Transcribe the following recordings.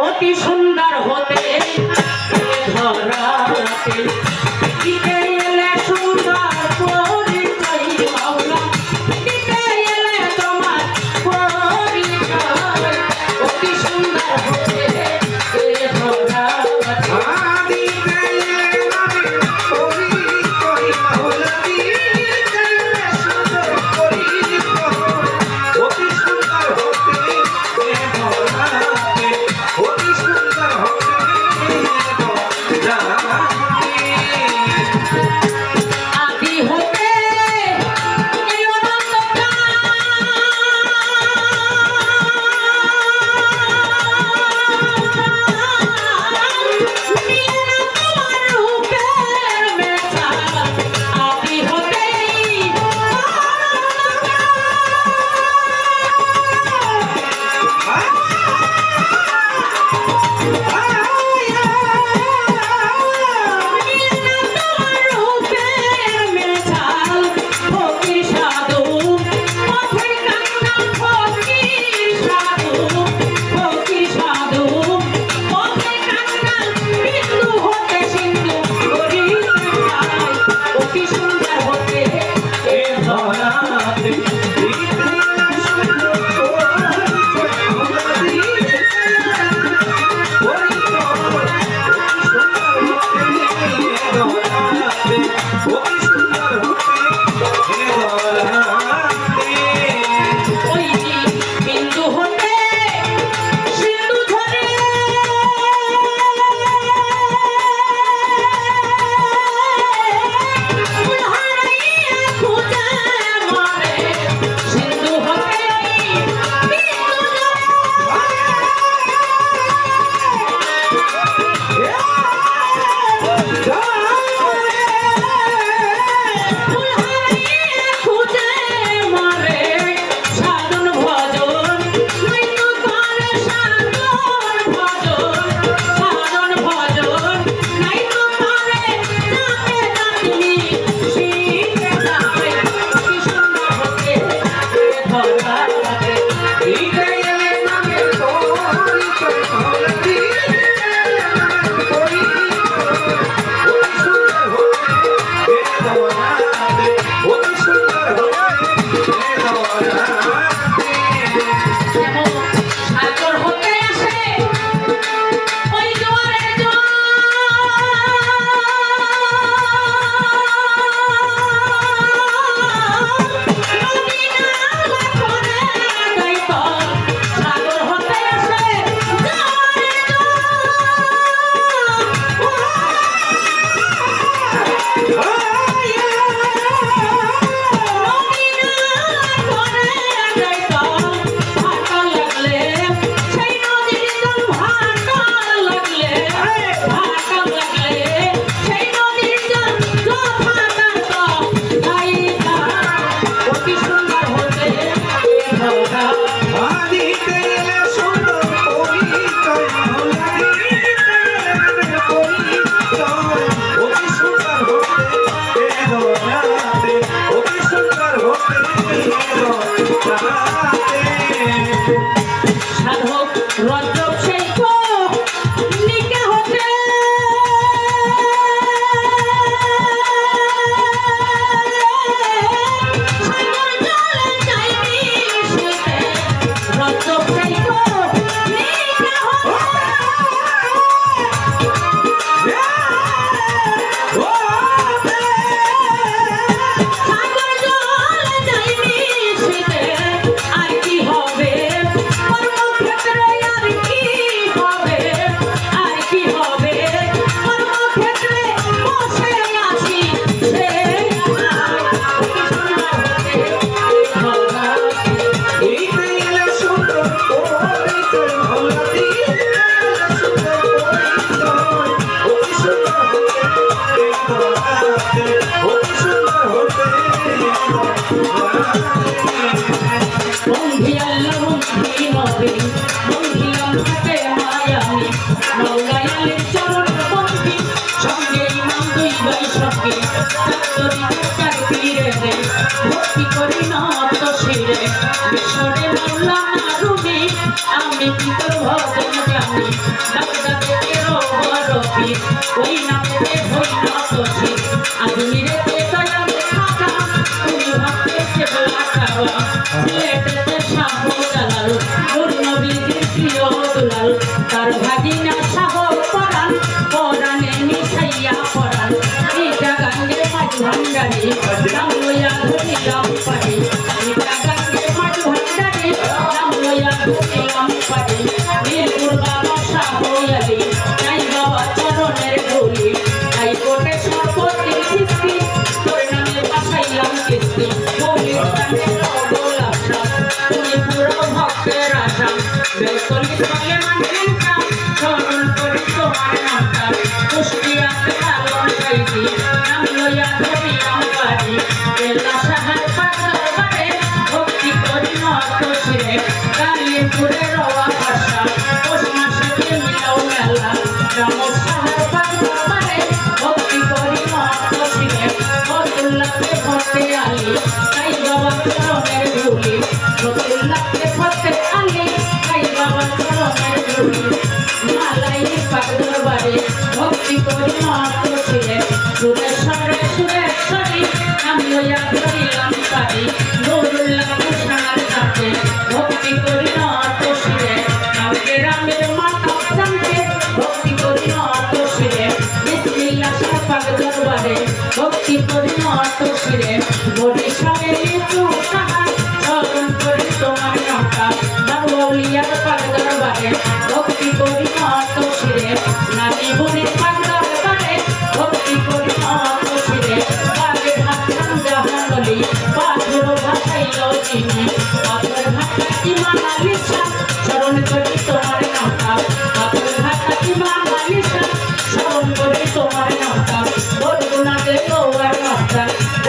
অতি সুন্দর হতে ধরাতে দিতে এলে সুন্দর পরিচয় মাওলা দিতে এলে তোমার পরিচয় অতি সুন্দর হতে ধরাতে ভক্তি করি না তো সে রে মিশরে মাওলানা রুমি আমি কি তোর ভজন জানি দাদাকে তেরো বরফি ওই নামে হই না তোষি আজমিরে দয়াল খাজা তুমি ভক্তে কেবলা খাওয়া সিলেটেতে শাহ জালাল নূর নবীজির প্রিয় দুলাল তার ভাগিনা শাহ পরাণ পরাণে মিশাইয়া পরাণ এটা গাঙ্গে মাঝ ভান্ডারি নাম লইয়া ধরিলাম পারি এটা গাঙ্গে মাঝ ভান্ডারি নাম লইয়া ধরিলাম পারি নীলপুর বাবা শাহ আলী নাই বাবা চরণের ধুলি হাইকোর্টে সম্পত্তি কিস্তি তোর নামে বাসাইলাম কিস্তি মৌলিক গানে গোলাপ শাহ তুমি পুরো ভক্তের আশা বেলকলি সালে মানলেন কাম স্মরণ করি তোমার নামটা কুষ্টিয়াতে লালন সাইজি নাম লইয়া ধরিলাম পারি বেলা সাহার পাগল বারে ভক্তি করি নত শিরে কালিমপুরে রওয়া ভাষা পৌষ মাসে মিলাও মেলা রাম সাহার পাগল বারে ভক্তি করি নত শিরে ফতুল্লাহকে ভক্তে আলী তাই বাবা চরণের ধুলি ফতুল্লাহকে ভক্তে আলী তাই বাবা চরণের ধুলি মালাই পাগল বারে ভক্তি করি নত শিরে সুরেশ্বরে সুরেশ্বরী নাম লইয়া ধরিলাম পারি নুরুল্লাহ ভূষণার কাছে ভক্তি করি নত শিরে কাউকে রামের মাতা জানতে ভক্তি করি নত শিরে বিসমিল্লাহ শাহ পাগল বারে ভক্তি করি নত শিরে বরিশালে লিচু সাহার স্মরণ করি তোমার নামটা বাউলিয়ার পাগল বারে ভক্তি করি নত শিরে নানি বুড়ির পাগল বারে ভক্তি করি নত শিরে বাগের হাত জাহানলি পাথর ভাসাইল চিনি পাথর ভাষা ইমান আলী শাহ স্মরণ করি তোমার নামটা পাথর ভাষা ইমান আলী শাহ স্মরণ করি তোমার নামটা বরগুনাতে গৌরার নামটা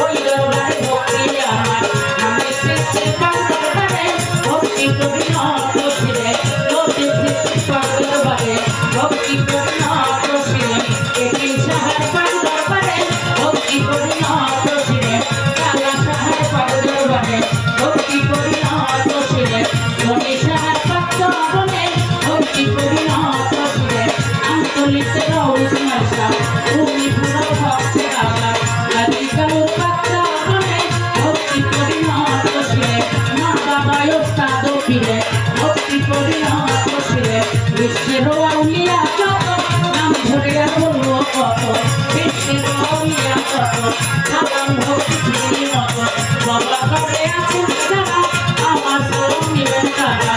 ওই দরবারে ভক্তি আমার আমি সৃষ্টি পাগল বারে ভক্তি করি নত শিরে নদী সৃষ্টি পাগল বারে ভক্তি করি নত শিরে একই সাহার পাগল বারে ভক্তি করি নত শিরে কালা সাহার পাগল বারে ভক্তি করি নত শিরে ধনী সাহার পাগল বনে ভক্তি করি নত শিরে আন্তলিতে রৌস মাসা তুমি পুরো ভক্তে আবার গাড়ি কালুর পাগল বনে ভক্তি করি নত শিরে মা বাবা ওস্তাদ ফিরে ভক্তি করি নত শিরে বিশ্বের আউলিয়া যত নাম ধরে বলবো কত বিশ্বের আউলিয়া কত সালাম ভক্তি ফিরি মত বাবা ঘরে আছেন যারা আমার সালাম নিবেন তারা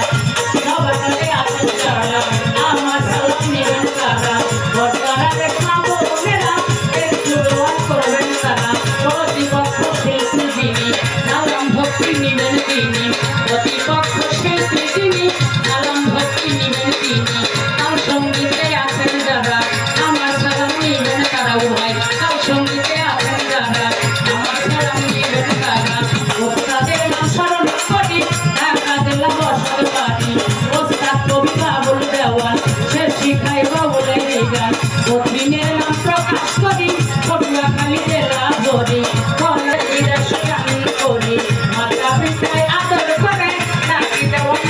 বাবা ঘরে আছেন যারা আমার সালাম নিবেন তারা বর্তমানে খাবো মেরা একটু দোয়া করবেন তারা প্রতিপক্ষ শিল্পী যিনি সালাম ভক্তি নিবেন তিনি প্রতিপক্ষ শিল্পী যিনি সালাম ভক্তি নিবেন তিনি তার সঙ্গীতে আছেন যারা আমার সালাম নিবেন তারা উভয় তার সঙ্গীতে আছেন যারা আমার সালাম নিবেন তারা ওস্তাদের নাম স্মরণ করি ঢাকা জেলা বসার পারি ওস্তাদ কবি বাবুল দেওয়ান সে শিখাই বাবুলের গান কঠিনের নাম প্রকাশ করি পটুয়াখালী জেলা ধরি কলেজ গান করি মাতা পিতায় আদর করে ডাকি দেওয়ান